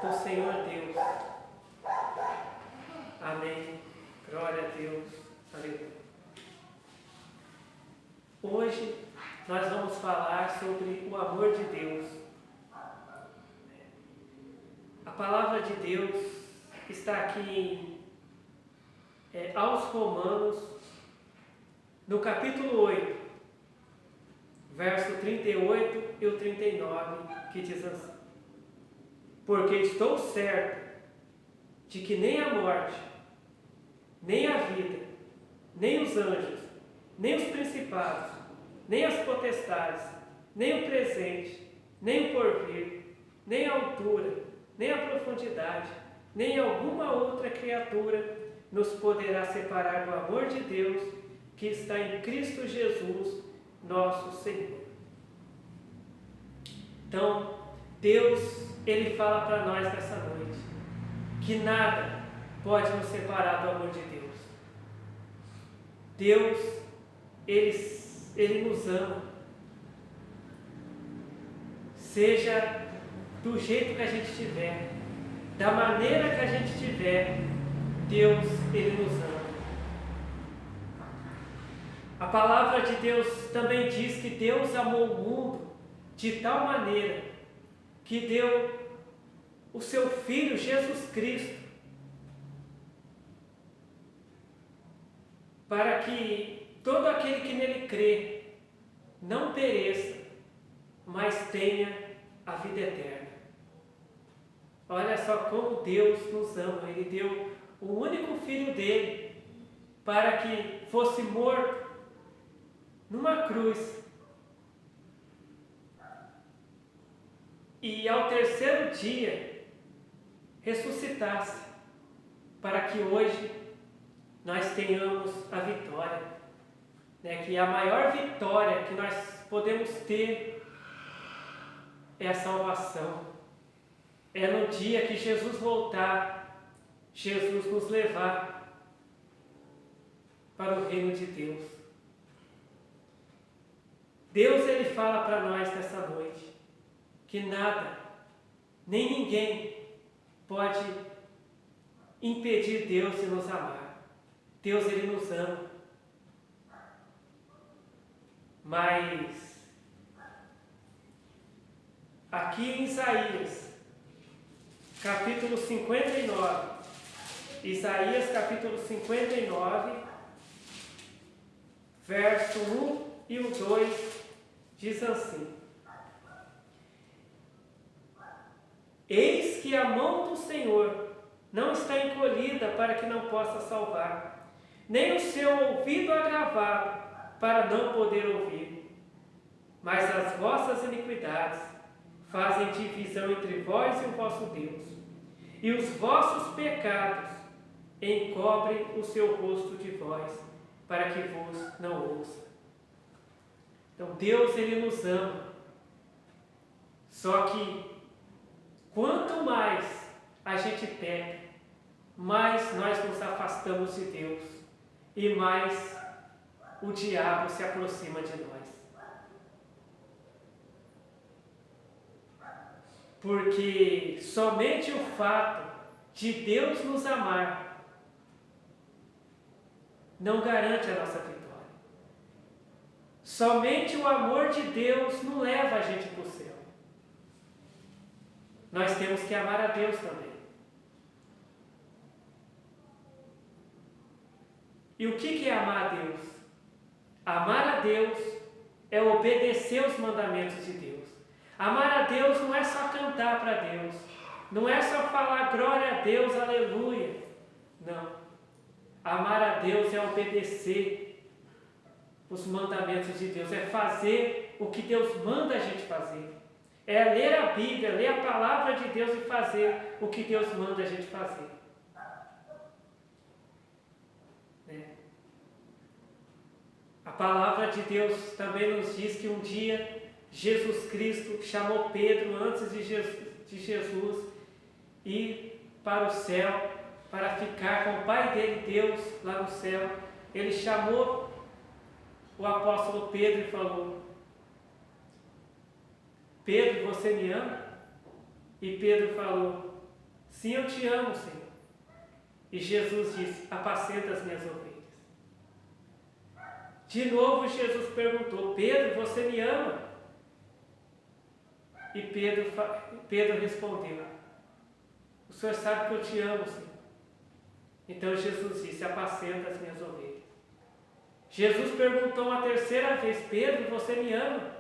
do Senhor Deus. Amém. Glória a Deus. Aleluia. Hoje nós vamos falar sobre o amor de Deus. A palavra de Deus está aqui aos Romanos, no capítulo 8, verso 38 e o 39, que diz assim: porque estou certo de que nem a morte, nem a vida, nem os anjos, nem os principados, nem as potestades, nem o presente, nem o porvir, nem a altura, nem a profundidade, nem alguma outra criatura nos poderá separar do amor de Deus que está em Cristo Jesus, nosso Senhor. Então, Deus, Ele fala para nós nessa noite que nada pode nos separar do amor de Deus. Deus, Ele nos ama. Seja do jeito que a gente estiver, da maneira que a gente estiver, Deus, Ele nos ama. A palavra de Deus também diz que Deus amou o mundo de tal maneira que deu o seu Filho Jesus Cristo para que todo aquele que nele crê não pereça, mas tenha a vida eterna. Olha só como Deus nos ama. Ele deu o único Filho dele para que fosse morto numa cruz e ao terceiro dia ressuscitasse, para que hoje nós tenhamos a vitória, que a maior vitória que nós podemos ter é a salvação. É no dia que Jesus voltar, Jesus nos levar para o reino de Deus. Deus, Ele fala para nós nessa noite que nada, nem ninguém pode impedir Deus de nos amar. Deus, Ele nos ama. Mas aqui em Isaías, capítulo 59, Isaías capítulo 59, verso 1 e o 2, diz assim: eis que a mão do Senhor não está encolhida para que não possa salvar, nem o seu ouvido agravado para não poder ouvir. Mas as vossas iniquidades fazem divisão entre vós e o vosso Deus, e os vossos pecados encobrem o seu rosto de vós, para que vos não ouça. Então Deus, Ele nos ama. Só que quanto mais a gente peca, mais nós nos afastamos de Deus e mais o diabo se aproxima de nós. Porque somente o fato de Deus nos amar não garante a nossa vitória. Somente o amor de Deus não leva a gente para o céu. Nós temos que amar a Deus também. E o que é amar a Deus? Amar a Deus é obedecer os mandamentos de Deus. Amar a Deus não é só cantar para Deus. Não é só falar glória a Deus, aleluia. Não. Amar a Deus é obedecer os mandamentos de Deus. É fazer o que Deus manda a gente fazer. É ler a Bíblia, ler a palavra de Deus e fazer o que Deus manda a gente fazer. A palavra de Deus também nos diz que um dia Jesus Cristo chamou Pedro antes de Jesus ir para o céu, para ficar com o Pai dele, Deus, lá no céu. Ele chamou o apóstolo Pedro e falou: Pedro, você me ama? E Pedro falou: Sim, eu te amo, Senhor. E Jesus disse: apacenta as minhas ovelhas. De novo Jesus perguntou: Pedro, você me ama? E Pedro respondeu: o Senhor sabe que eu te amo, Senhor. Então Jesus disse: apacenta as minhas ovelhas. Jesus perguntou uma terceira vez: Pedro, você me ama?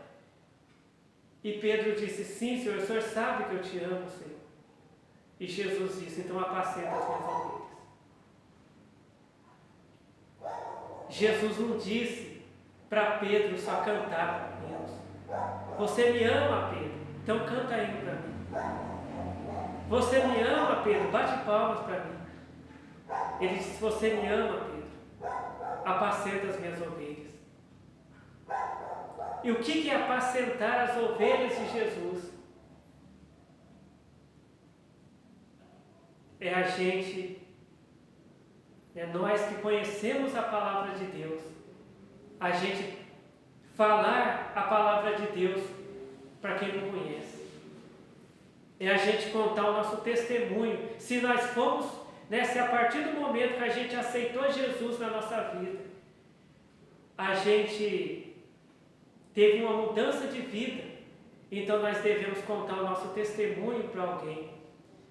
E Pedro disse: sim, Senhor, o Senhor sabe que eu te amo, Senhor. E Jesus disse: então apacenta as minhas ovelhas. Jesus não disse para Pedro só cantar hinos. Você me ama, Pedro? Então canta hino para mim. Você me ama, Pedro? Bate palmas para mim. Ele disse: você me ama, Pedro? Apacenta as minhas ovelhas. E o que é apacentar as ovelhas de Jesus? É a gente, nós que conhecemos a palavra de Deus, a gente falar a palavra de Deus para quem não conhece. É a gente contar o nosso testemunho. Se nós fomos, se a partir do momento que a gente aceitou Jesus na nossa vida, a gente teve uma mudança de vida, então nós devemos contar o nosso testemunho para alguém,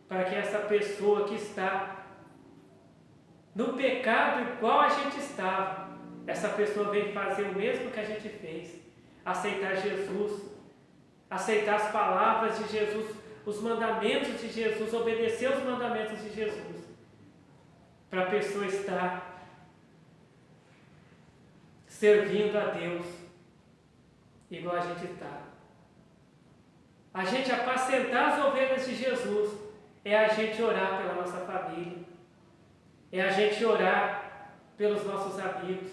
para que essa pessoa que está no pecado igual a gente estava, essa pessoa venha fazer o mesmo que a gente fez, aceitar Jesus, aceitar as palavras de Jesus, os mandamentos de Jesus, obedecer os mandamentos de Jesus, para a pessoa estar servindo a Deus igual a gente está. A gente apacentar as ovelhas de Jesus é a gente orar pela nossa família, é a gente orar pelos nossos amigos,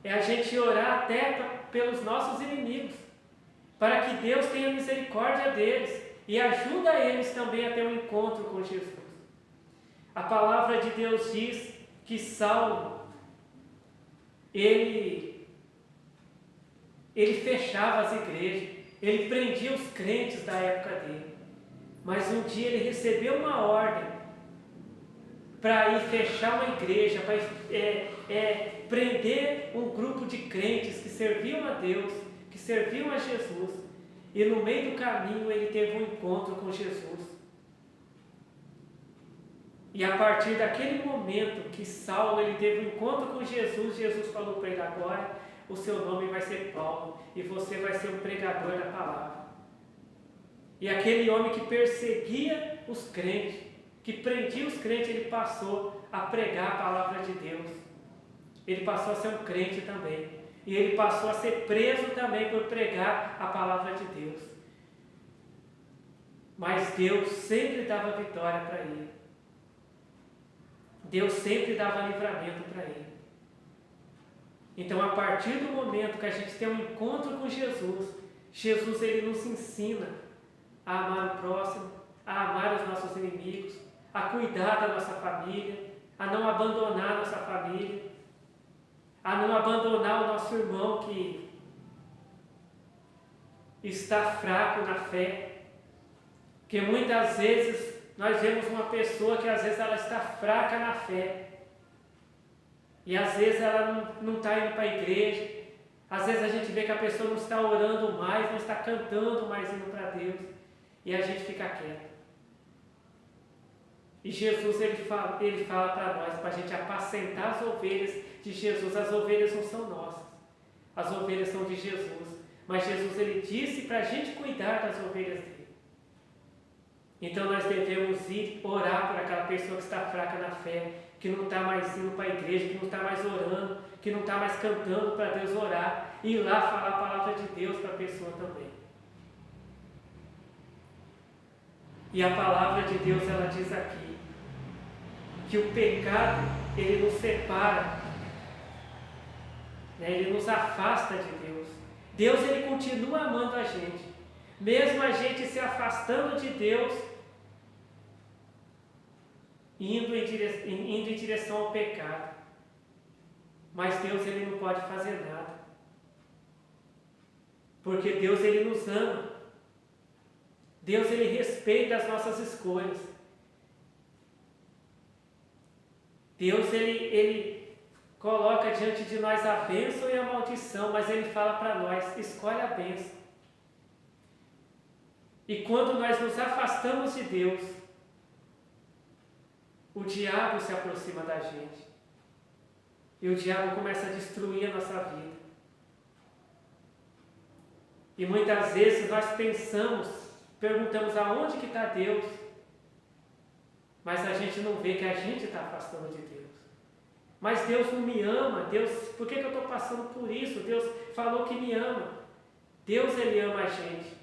é a gente orar até pelos nossos inimigos, para que Deus tenha misericórdia deles e ajuda eles também a ter um encontro com Jesus. A palavra de Deus diz que Saulo, ele fechava as igrejas, ele prendia os crentes da época dele. Mas um dia ele recebeu uma ordem para ir fechar uma igreja, para prender um grupo de crentes que serviam a Deus, que serviam a Jesus. E no meio do caminho ele teve um encontro com Jesus. E a partir daquele momento que Saulo ele teve um encontro com Jesus, Jesus falou para ele: agora o seu nome vai ser Paulo e você vai ser um pregador da palavra. E aquele homem que perseguia os crentes, que prendia os crentes, ele passou a pregar a palavra de Deus. Ele passou a ser um crente também. E ele passou a ser preso também por pregar a palavra de Deus. Mas Deus sempre dava vitória para ele. Deus sempre dava livramento para ele. Então, a partir do momento que a gente tem um encontro com Jesus, Jesus ele nos ensina a amar o próximo, a amar os nossos inimigos, a cuidar da nossa família, a não abandonar a nossa família, a não abandonar o nosso irmão que está fraco na fé. Porque muitas vezes nós vemos uma pessoa que às vezes ela está fraca na fé. E às vezes ela não está indo para a igreja. Às vezes a gente vê que a pessoa não está orando mais, não está cantando mais indo para Deus. E a gente fica quieto. E Jesus ele fala para nós, para a gente apacentar as ovelhas de Jesus. As ovelhas não são nossas. As ovelhas são de Jesus. Mas Jesus ele disse para a gente cuidar das ovelhas dele. Então nós devemos ir orar por aquela pessoa que está fraca na fé, que não está mais indo para a igreja, que não está mais orando, que não está mais cantando para Deus orar, e ir lá falar a palavra de Deus para a pessoa também. E a palavra de Deus ela diz aqui que o pecado ele nos separa, ele nos afasta de Deus. Deus ele continua amando a gente, mesmo a gente se afastando de Deus, indo em direção ao pecado. Mas Deus ele não pode fazer nada, porque Deus ele nos ama. Deus ele respeita as nossas escolhas. Deus, ele coloca diante de nós a bênção e a maldição, mas Ele fala para nós, escolhe a bênção. E quando nós nos afastamos de Deus, o diabo se aproxima da gente. E o diabo começa a destruir a nossa vida. E muitas vezes nós perguntamos aonde que está Deus, mas a gente não vê que a gente está afastando de Deus. Mas Deus não me ama, Deus, por que eu estou passando por isso? Deus falou que me ama. Deus, Ele ama a gente.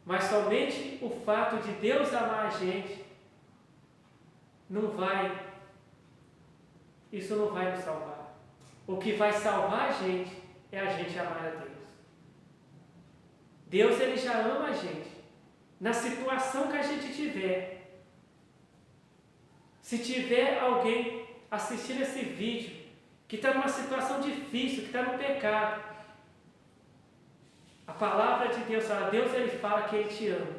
Mas somente o fato de Deus amar a gente, isso não vai nos salvar. O que vai salvar a gente é a gente amar a Deus. Deus, Ele já ama a gente. Na situação que a gente tiver. Se tiver alguém assistindo esse vídeo, que está numa situação difícil, que está no pecado, a palavra de Deus fala, Deus, Ele fala que Ele te ama.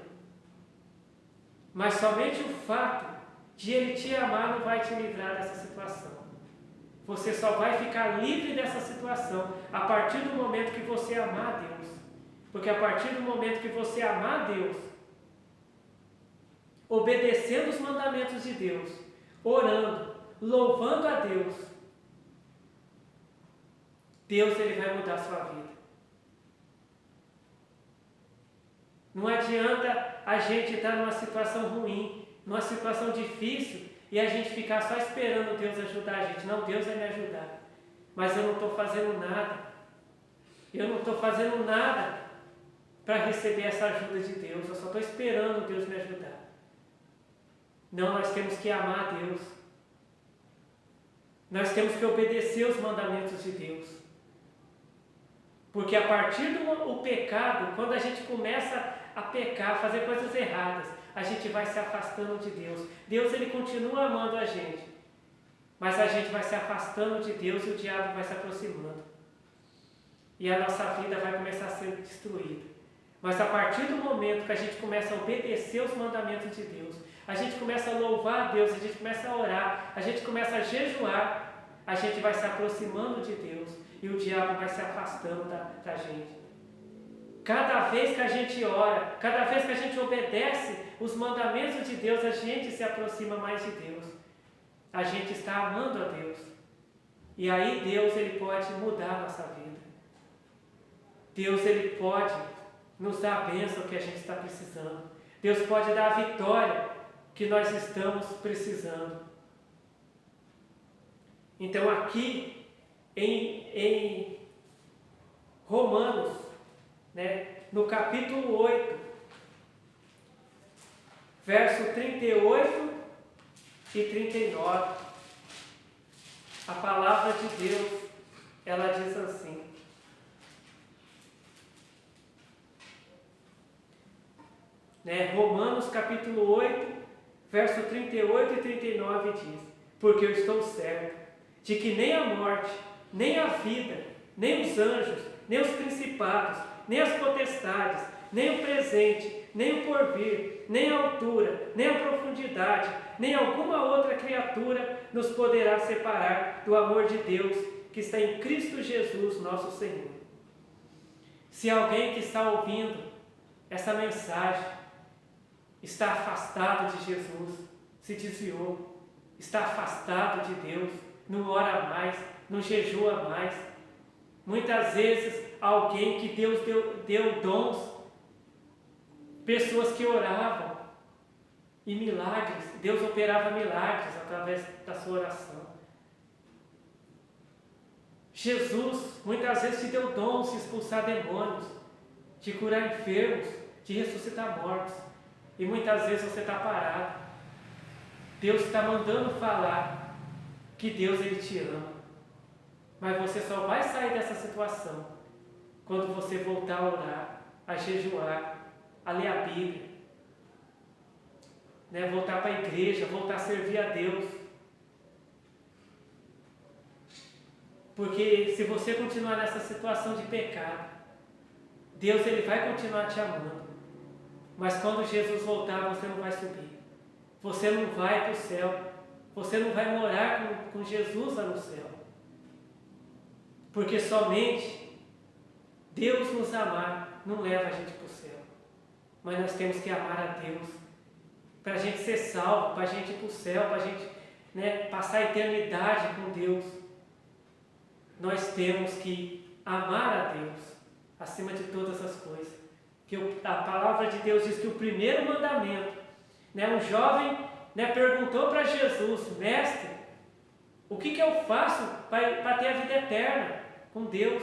Mas somente o fato de Ele te amar não vai te livrar dessa situação. Você só vai ficar livre dessa situação a partir do momento que você amar a Deus. Porque a partir do momento que você amar a Deus, obedecendo os mandamentos de Deus, orando, louvando a Deus, Deus, Ele vai mudar a sua vida. Não adianta a gente estar numa situação ruim, numa situação difícil, e a gente ficar só esperando Deus ajudar a gente. Não, Deus vai me ajudar. Mas eu não estou fazendo nada. Eu não estou fazendo nada para receber essa ajuda de Deus. Eu só estou esperando Deus me ajudar. Não, nós temos que amar a Deus. Nós temos que obedecer os mandamentos de Deus. Porque a partir do pecado, quando a gente começa a pecar, fazer coisas erradas, a gente vai se afastando de Deus. Deus, Ele continua amando a gente, mas a gente vai se afastando de Deus e o diabo vai se aproximando. E a nossa vida vai começar a ser destruída. Mas a partir do momento que a gente começa a obedecer os mandamentos de Deus, a gente começa a louvar a Deus, a gente começa a orar, a gente começa a jejuar, a gente vai se aproximando de Deus e o diabo vai se afastando da gente. Cada vez que a gente ora, cada vez que a gente obedece os mandamentos de Deus, a gente se aproxima mais de Deus. A gente está amando a Deus. E aí Deus, Ele pode mudar a nossa vida. Deus, Ele pode nos dar a bênção que a gente está precisando. Deus pode dar a vitória que nós estamos precisando. Então aqui em Romanos, no capítulo 8, verso 38 e 39, a palavra de Deus, ela diz assim: Romanos capítulo 8, verso 38 e 39 diz: porque eu estou certo de que nem a morte, nem a vida, nem os anjos, nem os principados, nem as potestades, nem o presente, nem o porvir, nem a altura, nem a profundidade, nem alguma outra criatura nos poderá separar do amor de Deus que está em Cristo Jesus, nosso Senhor. Se alguém que está ouvindo essa mensagem está afastado de Jesus, se desviou, está afastado de Deus, não ora mais, não jejua mais. Muitas vezes alguém que Deus deu dons, pessoas que oravam, e milagres, Deus operava milagres através da sua oração. Jesus muitas vezes te deu dons de expulsar demônios, de curar enfermos, de ressuscitar mortos, e muitas vezes você está parado. Deus está mandando falar que Deus, Ele te ama, mas você só vai sair dessa situação quando você voltar a orar, a jejuar, a ler a Bíblia, voltar para a igreja, voltar a servir a Deus. Porque se você continuar nessa situação de pecado, Deus, Ele vai continuar te amando, mas quando Jesus voltar, você não vai subir, você não vai para o céu, você não vai morar com Jesus lá no céu. Porque somente Deus nos amar não leva a gente para o céu. Mas nós temos que amar a Deus para a gente ser salvo, para a gente ir para o céu, para a gente, passar a eternidade com Deus. Nós temos que amar a Deus acima de todas as coisas. Que a palavra de Deus diz que o primeiro mandamento, um jovem perguntou para Jesus: mestre, o que eu faço para ter a vida eterna com Deus?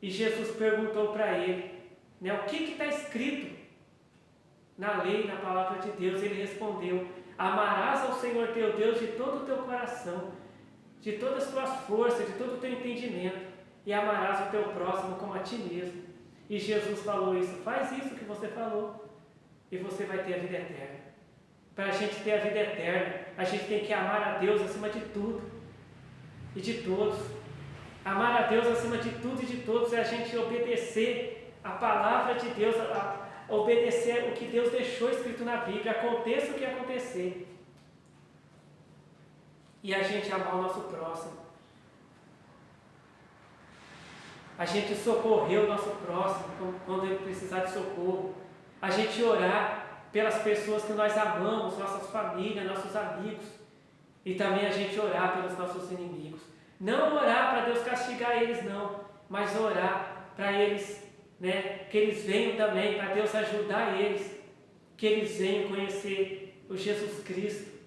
E Jesus perguntou para ele, o que está escrito na lei, na palavra de Deus? Ele respondeu: amarás ao Senhor teu Deus de todo o teu coração, de todas as tuas forças, de todo o teu entendimento, e amarás o teu próximo como a ti mesmo. E Jesus falou isso: faz isso que você falou, e você vai ter a vida eterna. Para a gente ter a vida eterna, a gente tem que amar a Deus acima de tudo e de todos. Amar a Deus acima de tudo e de todos é a gente obedecer a palavra de Deus, obedecer o que Deus deixou escrito na Bíblia, aconteça o que acontecer. E a gente amar o nosso próximo. A gente socorrer o nosso próximo quando ele precisar de socorro. A gente orar pelas pessoas que nós amamos, nossas famílias, nossos amigos. E também a gente orar pelos nossos inimigos. Não orar para Deus castigar eles, não. Mas orar para eles, que eles venham também, para Deus ajudar eles. Que eles venham conhecer o Jesus Cristo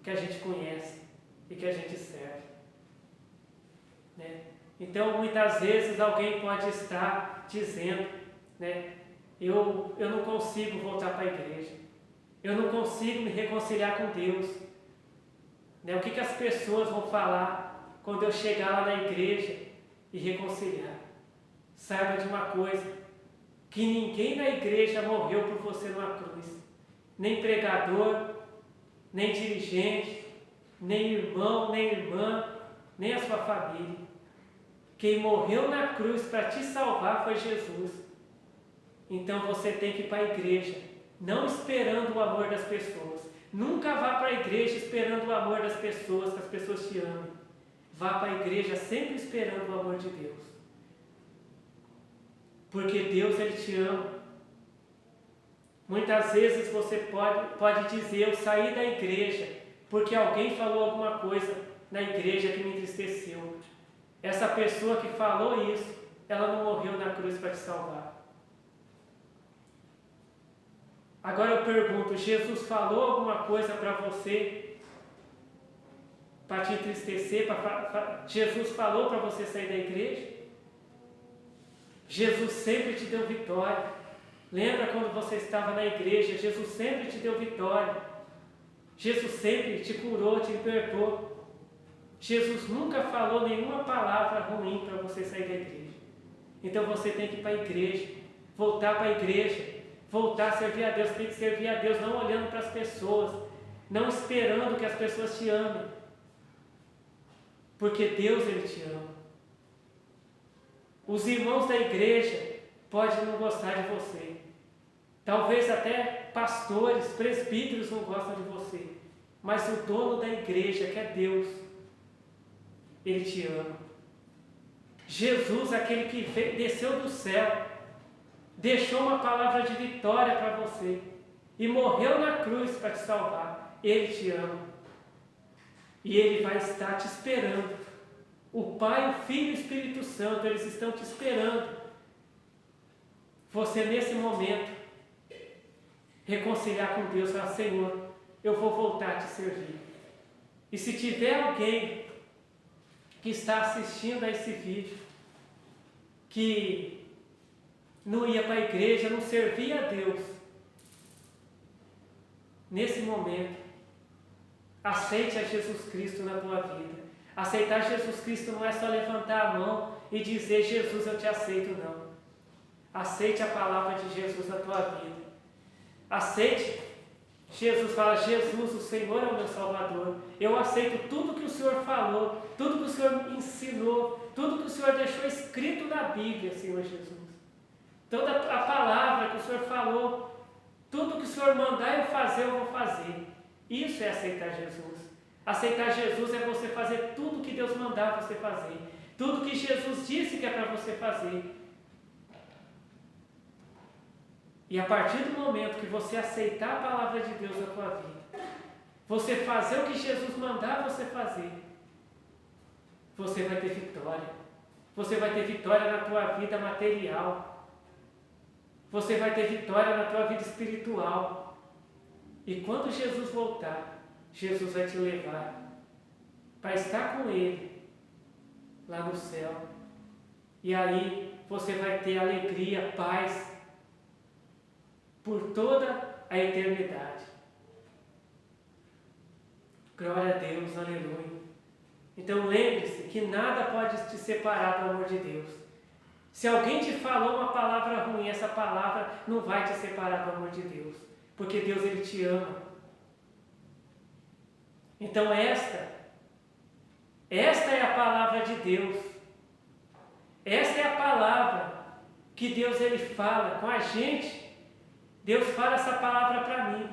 que a gente conhece e que a gente serve. Então, muitas vezes alguém pode estar dizendo, eu não consigo voltar para a igreja, eu não consigo me reconciliar com Deus. O que as pessoas vão falar quando eu chegar lá na igreja e reconciliar? Saiba de uma coisa, que ninguém na igreja morreu por você numa cruz, nem pregador, nem dirigente, nem irmão, nem irmã, nem a sua família. Quem morreu na cruz para te salvar foi Jesus. Então você tem que ir para a igreja, não esperando o amor das pessoas. Nunca vá para a igreja esperando o amor das pessoas, que as pessoas te amem. Vá para a igreja sempre esperando o amor de Deus. Porque Deus, Ele te ama. Muitas vezes você pode dizer: eu saí da igreja porque alguém falou alguma coisa na igreja que me entristeceu. Essa pessoa que falou isso, ela não morreu na cruz para te salvar. Agora eu pergunto: Jesus falou alguma coisa para você para te entristecer? Jesus falou para você sair da igreja? Jesus sempre te deu vitória. Lembra quando você estava na igreja? Jesus sempre te deu vitória. Jesus sempre te curou, te libertou. Jesus nunca falou nenhuma palavra ruim para você sair da igreja. Então você tem que ir para a igreja, voltar para a igreja, voltar a servir a Deus. Tem que servir a Deus não olhando para as pessoas, não esperando que as pessoas te amem. Porque Deus, Ele te ama. Os irmãos da igreja podem não gostar de você. Talvez até pastores, presbíteros não gostam de você. Mas o dono da igreja, que é Deus, Ele te ama. Jesus, aquele que desceu do céu, deixou uma palavra de vitória para você e morreu na cruz para te salvar. Ele te ama. E Ele vai estar te esperando. O Pai, o Filho e o Espírito Santo, eles estão te esperando. Você, nesse momento, reconciliar com Deus, falar: Senhor, eu vou voltar a te servir. E se tiver alguém que está assistindo a esse vídeo, que não ia para a igreja, não servia a Deus, nesse momento, aceite a Jesus Cristo na tua vida. Aceitar Jesus Cristo não é só levantar a mão e dizer: Jesus, eu te aceito, não. Aceite a palavra de Jesus na tua vida. Aceite. Jesus fala: Jesus, o Senhor é o meu Salvador. Eu aceito tudo que o Senhor falou, tudo que o Senhor ensinou, tudo que o Senhor deixou escrito na Bíblia, Senhor Jesus. Toda a palavra que o Senhor falou, tudo que o Senhor mandar eu fazer, eu vou fazer. Isso é aceitar Jesus. Aceitar Jesus é você fazer tudo que Deus mandar você fazer. Tudo que Jesus disse que é para você fazer. E a partir do momento que você aceitar a palavra de Deus na tua vida, você fazer o que Jesus mandar você fazer, você vai ter vitória. Você vai ter vitória na tua vida material. Você vai ter vitória na tua vida espiritual. E quando Jesus voltar, Jesus vai te levar para estar com Ele lá no céu. E aí você vai ter alegria, paz por toda a eternidade. Glória a Deus, aleluia. Então lembre-se que nada pode te separar do amor de Deus. Se alguém te falou uma palavra ruim, essa palavra não vai te separar do amor de Deus. Porque Deus, Ele te ama. Então esta é a palavra de Deus. Esta é a palavra que Deus, Ele fala com a gente. Deus fala essa palavra para mim.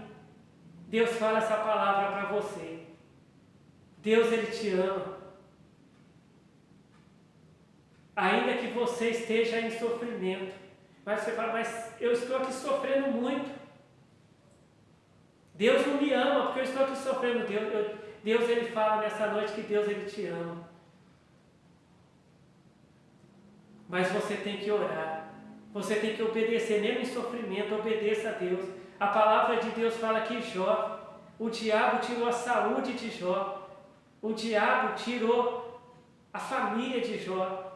Deus fala essa palavra para você. Deus, Ele te ama. Ainda que você esteja em sofrimento. Mas você fala, mas eu estou aqui sofrendo muito. Deus não me ama porque eu estou aqui sofrendo. Deus, Ele fala nessa noite que Deus, Ele te ama. Mas você tem que orar. Você tem que obedecer, mesmo em sofrimento, obedeça a Deus. A palavra de Deus fala que Jó, o diabo tirou a saúde de Jó. O diabo tirou a família de Jó.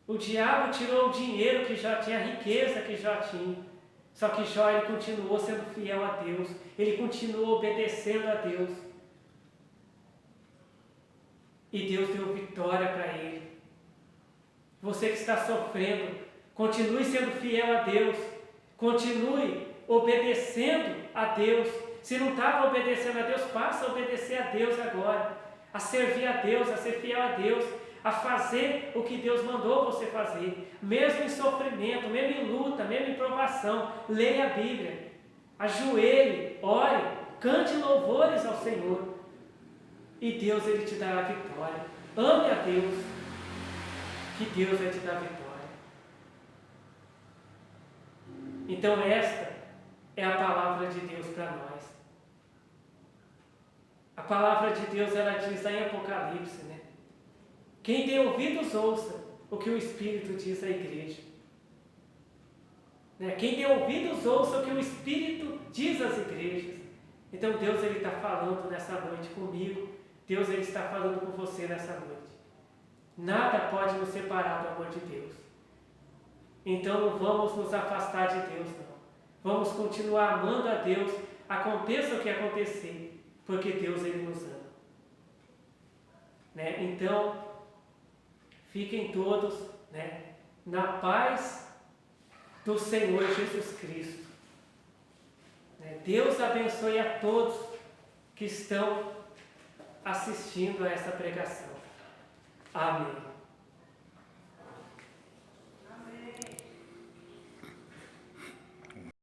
O diabo tirou o dinheiro que Jó tinha, a riqueza que Jó tinha. Só que Jó, ele continuou sendo fiel a Deus. Ele continuou obedecendo a Deus. E Deus deu vitória para ele. Você que está sofrendo, continue sendo fiel a Deus. Continue obedecendo a Deus. Se não estava obedecendo a Deus, passa a obedecer a Deus agora. A servir a Deus, a ser fiel a Deus. A fazer o que Deus mandou você fazer. Mesmo em sofrimento, mesmo em luta, mesmo em provação. Leia a Bíblia. Ajoelhe, ore, cante louvores ao Senhor. E Deus, Ele te dará vitória. Ame a Deus, que Deus vai te dar vitória. Então esta é a palavra de Deus para nós. A palavra de Deus, ela diz lá em Apocalipse, né? Quem tem ouvidos, ouça o que o Espírito diz à igreja. Né? Quem tem ouvidos, ouça o que o Espírito diz às igrejas. Então Deus, Ele está falando nessa noite comigo. Deus, Ele está falando com você nessa noite. Nada pode nos separar do amor de Deus. Então não vamos nos afastar de Deus, não. Vamos continuar amando a Deus, aconteça o que acontecer, porque Deus, Ele nos ama. Né? Então, fiquem todos, né, na paz do Senhor Jesus Cristo. Né? Deus abençoe a todos que estão assistindo a essa pregação. Amém.